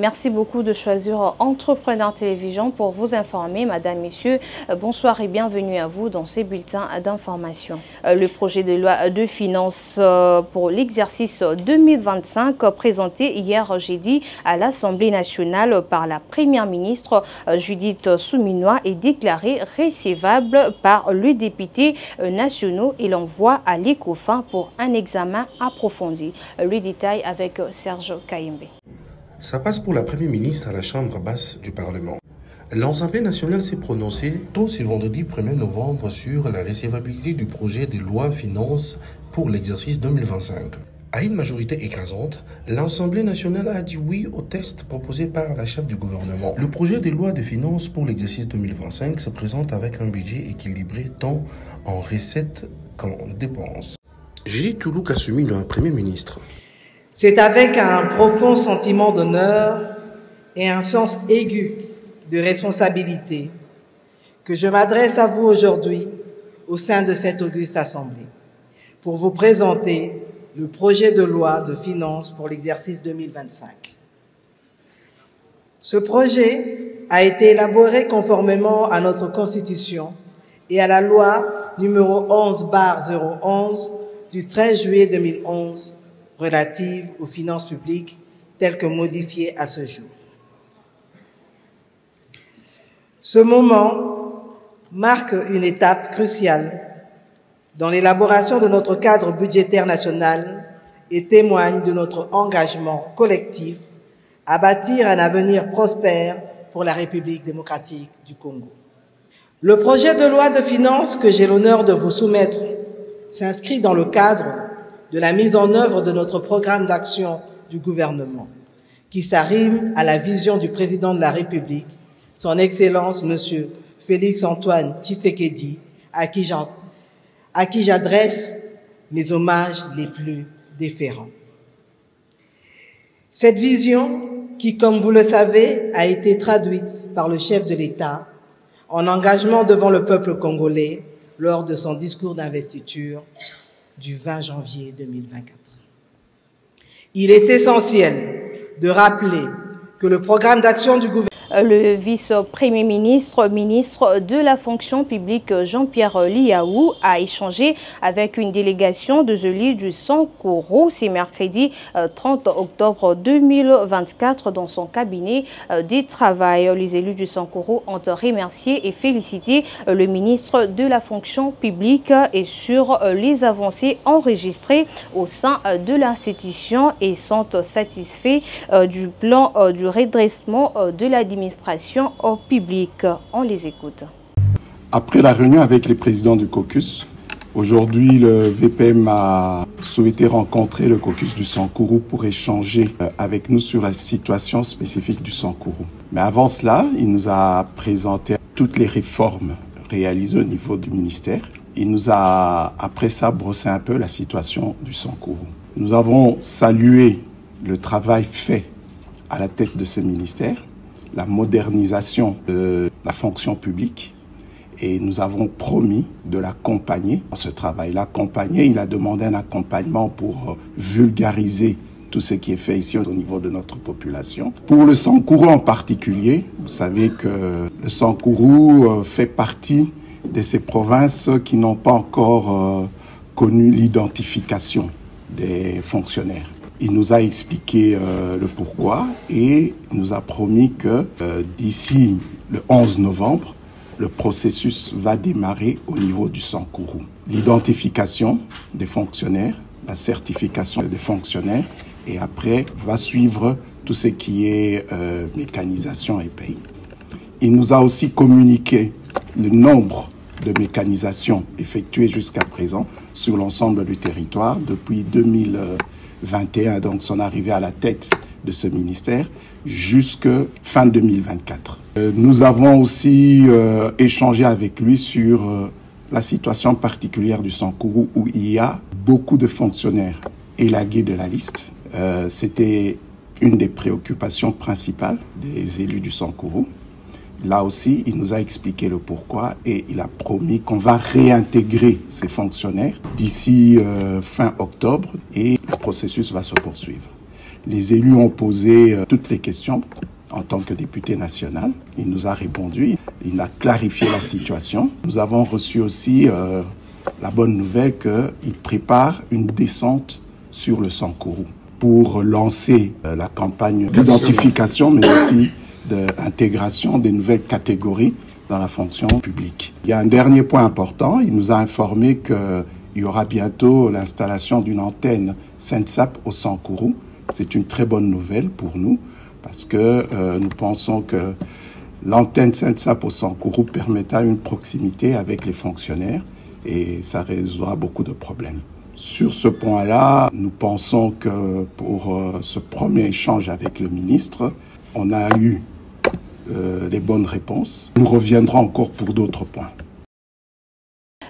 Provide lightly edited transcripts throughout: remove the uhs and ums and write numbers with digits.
Merci beaucoup de choisir Entrepreneur Télévision pour vous informer. Madame, Messieurs, bonsoir et bienvenue à vous dans ces bulletins d'information. Le projet de loi de finances pour l'exercice 2025 présenté hier jeudi à l'Assemblée nationale par la Première ministre Judith Souminois est déclaré recevable par le député national et l'envoie à l'ECOFIN pour un examen approfondi. Le détail avec Serge Kayembe. Ça passe pour la Première ministre à la Chambre basse du Parlement. L'Assemblée nationale s'est prononcée tôt ce vendredi 1er novembre sur la recevabilité du projet de loi finances pour l'exercice 2025. À une majorité écrasante, l'Assemblée nationale a dit oui au test proposé par la chef du gouvernement. Le projet de loi de finances pour l'exercice 2025 se présente avec un budget équilibré tant en recettes qu'en dépenses. J. Toulou Kasumi, le Premier ministre. C'est avec un profond sentiment d'honneur et un sens aigu de responsabilité que je m'adresse à vous aujourd'hui au sein de cette auguste Assemblée pour vous présenter le projet de loi de finances pour l'exercice 2025. Ce projet a été élaboré conformément à notre Constitution et à la loi numéro 11/011 du 13 juillet 2011 relative aux finances publiques telles que modifiées à ce jour. Ce moment marque une étape cruciale dans l'élaboration de notre cadre budgétaire national et témoigne de notre engagement collectif à bâtir un avenir prospère pour la République démocratique du Congo. Le projet de loi de finances que j'ai l'honneur de vous soumettre s'inscrit dans le cadre de la mise en œuvre de notre programme d'action du gouvernement, qui s'arrime à la vision du président de la République, son Excellence Monsieur Félix-Antoine Tshisekedi, à qui j'adresse mes hommages les plus déférents. Cette vision, qui, comme vous le savez, a été traduite par le chef de l'État en engagement devant le peuple congolais lors de son discours d'investiture du 20 janvier 2024. Il est essentiel de rappeler que le programme d'action du gouvernement. Le vice-premier ministre, ministre de la fonction publique Jean-Pierre Liaou a échangé avec une délégation de élus du Sankuru ce mercredi 30 octobre 2024 dans son cabinet des travail. Les élus du Sankuru ont remercié et félicité le ministre de la fonction publique et sur les avancées enregistrées au sein de l'institution et sont satisfaits du plan du redressement de l'administration au public. On les écoute. Après la réunion avec les présidents du caucus, aujourd'hui le VPM a souhaité rencontrer le caucus du Sankuru pour échanger avec nous sur la situation spécifique du Sankuru. Mais avant cela, il nous a présenté toutes les réformes réalisées au niveau du ministère. Il nous a, après ça, brossé un peu la situation du Sankuru. Nous avons salué le travail fait à la tête de ce ministère, la modernisation de la fonction publique, et nous avons promis de l'accompagner dans ce travail. L'accompagner, il a demandé un accompagnement pour vulgariser tout ce qui est fait ici au niveau de notre population. Pour le Sankuru en particulier, vous savez que le Sankuru fait partie de ces provinces qui n'ont pas encore connu l'identification des fonctionnaires. Il nous a expliqué le pourquoi et nous a promis que d'ici le 11 novembre, le processus va démarrer au niveau du Sankuru. L'identification des fonctionnaires, la certification des fonctionnaires et après va suivre tout ce qui est mécanisation et paye. Il nous a aussi communiqué le nombre de mécanisations effectuées jusqu'à présent sur l'ensemble du territoire depuis 2021, donc son arrivée à la tête de ce ministère, jusqu'à fin 2024. Nous avons aussi échangé avec lui sur la situation particulière du Sankuru où il y a beaucoup de fonctionnaires élagués de la liste. C'était une des préoccupations principales des élus du Sankuru. Là aussi, il nous a expliqué le pourquoi et il a promis qu'on va réintégrer ces fonctionnaires d'ici fin octobre et le processus va se poursuivre. Les élus ont posé toutes les questions en tant que député national. Il nous a répondu, il a clarifié la situation. Nous avons reçu aussi la bonne nouvelle qu'il prépare une descente sur le Sankourou pour lancer la campagne d'identification, mais aussi d'intégration des nouvelles catégories dans la fonction publique. Il y a un dernier point important, il nous a informé qu'il y aura bientôt l'installation d'une antenne Sensap au Sankourou. C'est une très bonne nouvelle pour nous parce que nous pensons que l'antenne Sensap au Sankourou permettra une proximité avec les fonctionnaires et ça résoudra beaucoup de problèmes. Sur ce point-là, nous pensons que pour ce premier échange avec le ministre, on a eu les bonnes réponses. Nous reviendrons encore pour d'autres points.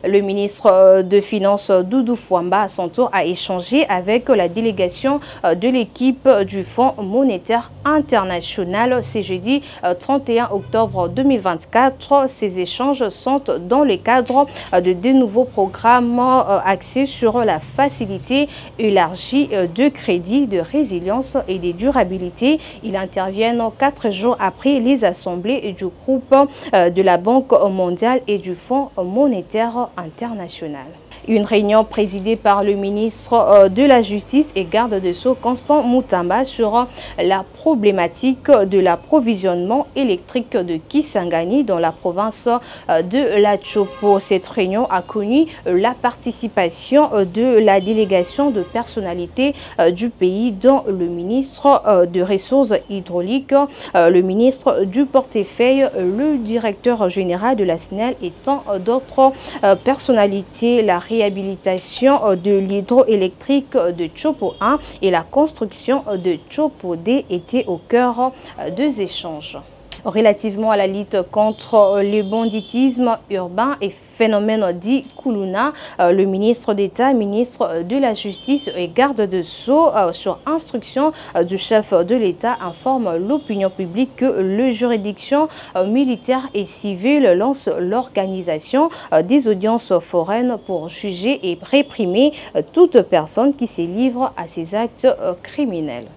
Le ministre de Finances Doudou Fouamba, à son tour, a échangé avec la délégation de l'équipe du Fonds monétaire international. C'est jeudi 31 octobre 2024. Ces échanges sont dans le cadre de deux nouveaux programmes axés sur la facilité élargie de crédit, de résilience et de durabilité. Ils interviennent 4 jours après les assemblées du groupe de la Banque mondiale et du Fonds monétaire international. Une réunion présidée par le ministre de la Justice et garde des Sceaux Constant Moutamba sur la problématique de l'approvisionnement électrique de Kisangani dans la province de la Chopo. Cette réunion a connu la participation de la délégation de personnalités du pays, dont le ministre de Ressources hydrauliques, le ministre du portefeuille, le directeur général de la SNEL et tant d'autres personnalités. La réhabilitation de l'hydroélectrique de Chopo 1 et la construction de Chopo D étaient au cœur des échanges. Relativement à la lutte contre le banditisme urbain et phénomène dit Koulouna, le ministre d'État, ministre de la Justice et garde de Sceaux, sur instruction du chef de l'État, informe l'opinion publique que les juridictions militaires et civiles lancent l'organisation des audiences foraines pour juger et réprimer toute personne qui se livre à ces actes criminels.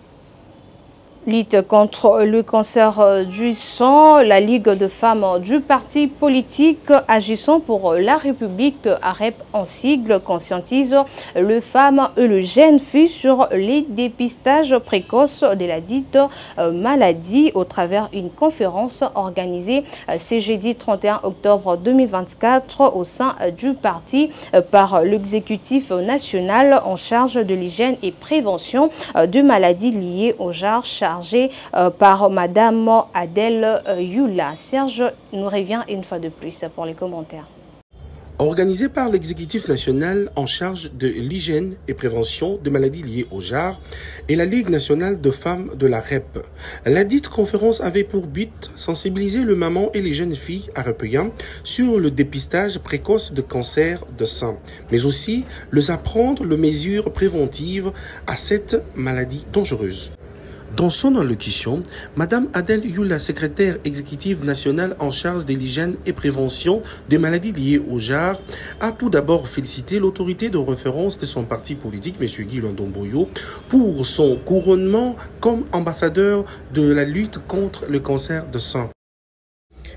Lutte contre le cancer du sang, la Ligue de femmes du parti politique Agissons pour la République, AREP en sigle, conscientise les femmes et les jeunes filles sur les dépistages précoces de la dite maladie au travers d'une conférence organisée ce jeudi 31 octobre 2024 au sein du parti par l'exécutif national en charge de l'hygiène et prévention de maladies liées au genre par Madame Adèle Youla. Serge nous revient une fois de plus pour les commentaires. Organisé par l'exécutif national en charge de l'hygiène et prévention de maladies liées au genre et la Ligue nationale de femmes de la REP. La dite conférence avait pour but sensibiliser le maman et les jeunes filles arépéens sur le dépistage précoce de cancer de sein, mais aussi les apprendre les mesures préventives à cette maladie dangereuse. Dans son allocution, Madame Adèle Youla, secrétaire exécutive nationale en charge de l'hygiène et prévention des maladies liées au genre, a tout d'abord félicité l'autorité de référence de son parti politique, M. Guy Londomboyo, pour son couronnement comme ambassadeur de la lutte contre le cancer de sein.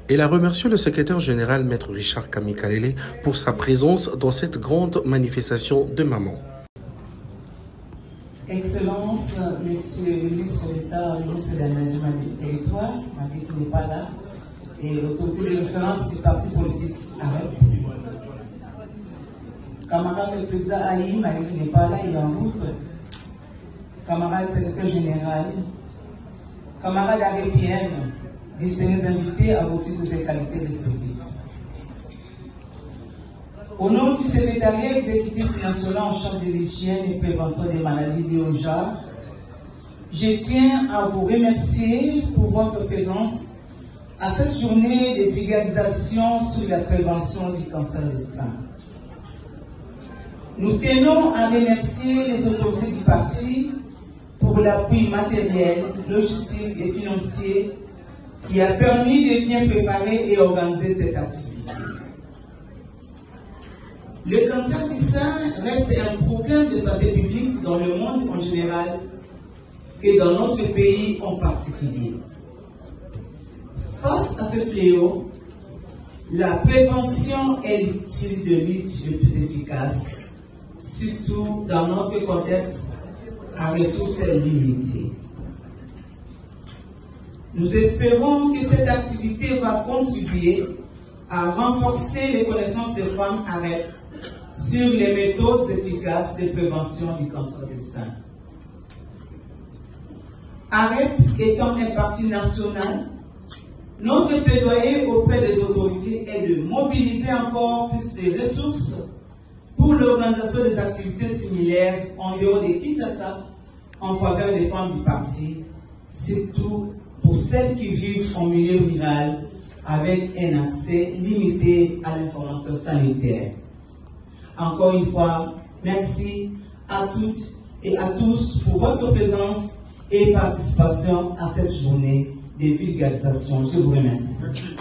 Elle a remercié le secrétaire général, Maître Richard Kamikalele, pour sa présence dans cette grande manifestation de mamans. Excellence, Monsieur le ministre d'État, ministre de l'Aménagement du Territoire, malgré qu'il n'est pas là, et l'autorité de référence du parti politique AREP. Camarade le président Aïe, malgré qu'il n'est pas là, il est en route. Camarade secrétaire général, camarade arépienne, distingués invités à voter de ses qualités respectives. Au nom du secrétariat exécutif national en charge de l'hygiène et prévention des maladies liées au genre, je tiens à vous remercier pour votre présence à cette journée de vulgarisation sur la prévention du cancer du sein. Nous tenons à remercier les autorités du parti pour l'appui matériel, logistique et financier qui a permis de bien préparer et organiser cette activité. Le cancer du sein reste un problème de santé publique dans le monde en général, et dans notre pays en particulier. Face à ce fléau, la prévention est l'outil de lutte le plus efficace, surtout dans notre contexte à ressources limitées. Nous espérons que cette activité va contribuer à renforcer les connaissances des femmes AREP sur les méthodes efficaces de prévention du cancer du sein. AREP étant un parti national, notre plaidoyer auprès des autorités est de mobiliser encore plus de ressources pour l'organisation des activités similaires en dehors de Kinshasa en faveur des femmes du parti, surtout pour celles qui vivent en milieu rural avec un accès limité à l'information sanitaire. Encore une fois, merci à toutes et à tous pour votre présence et participation à cette journée de vulgarisation. Je vous remercie.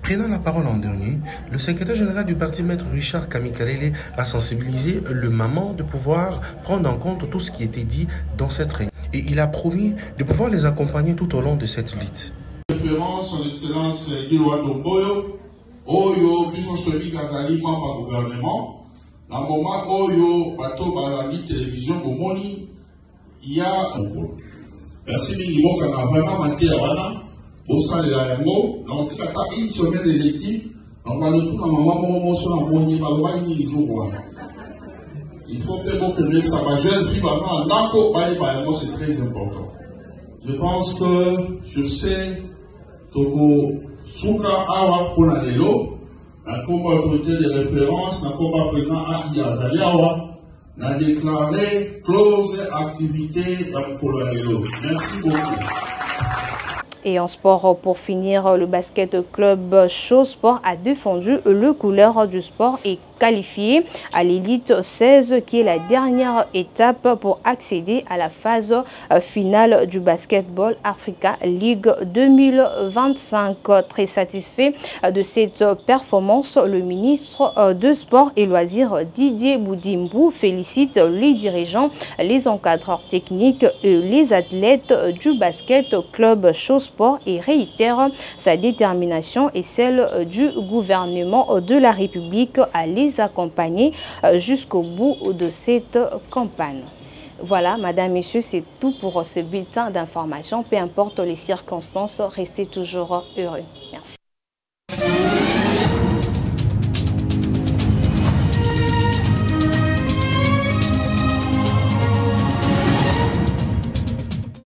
Prenant la parole en dernier, le secrétaire général du parti, Maître Richard Kamikalele, a sensibilisé le moment de pouvoir prendre en compte tout ce qui était dit dans cette réunion. Et il a promis de pouvoir les accompagner tout au long de cette lutte. Référence son excellence Gilwa Domboyo, Oyo, Bisonstobi Kazali, membre du gouvernement. Dans le moment Oyo, Bato Balami, télévision, Bomoni, il y a un rôle. Merci Minimo Kana, vraiment manqué à Wana. Au sein de la MO, on dit qu'il une semaine de l'équipe, on va le tout dans maman, sur la monnaie, il faut que ça va jeune fille, c'est très important. Je pense que je sais que Souka Awa pour la Lelo, la combat autorité de référence, la combat présent à Iazali Awa, a déclaré close activité pour la Lelo. Merci beaucoup. Et en sport, pour finir, le basket club Show Sport a défendu le couleur du sport et qualifié à l'élite 16 qui est la dernière étape pour accéder à la phase finale du Basketball Africa League 2025. Très satisfait de cette performance, le ministre de Sport et Loisirs Didier Boudimbo félicite les dirigeants, les encadreurs techniques et les athlètes du basket club Show Sport et réitère sa détermination et celle du gouvernement de la République à les accompagner jusqu'au bout de cette campagne. Voilà, madame, messieurs, c'est tout pour ce bulletin d'information. Peu importe les circonstances, restez toujours heureux. Merci.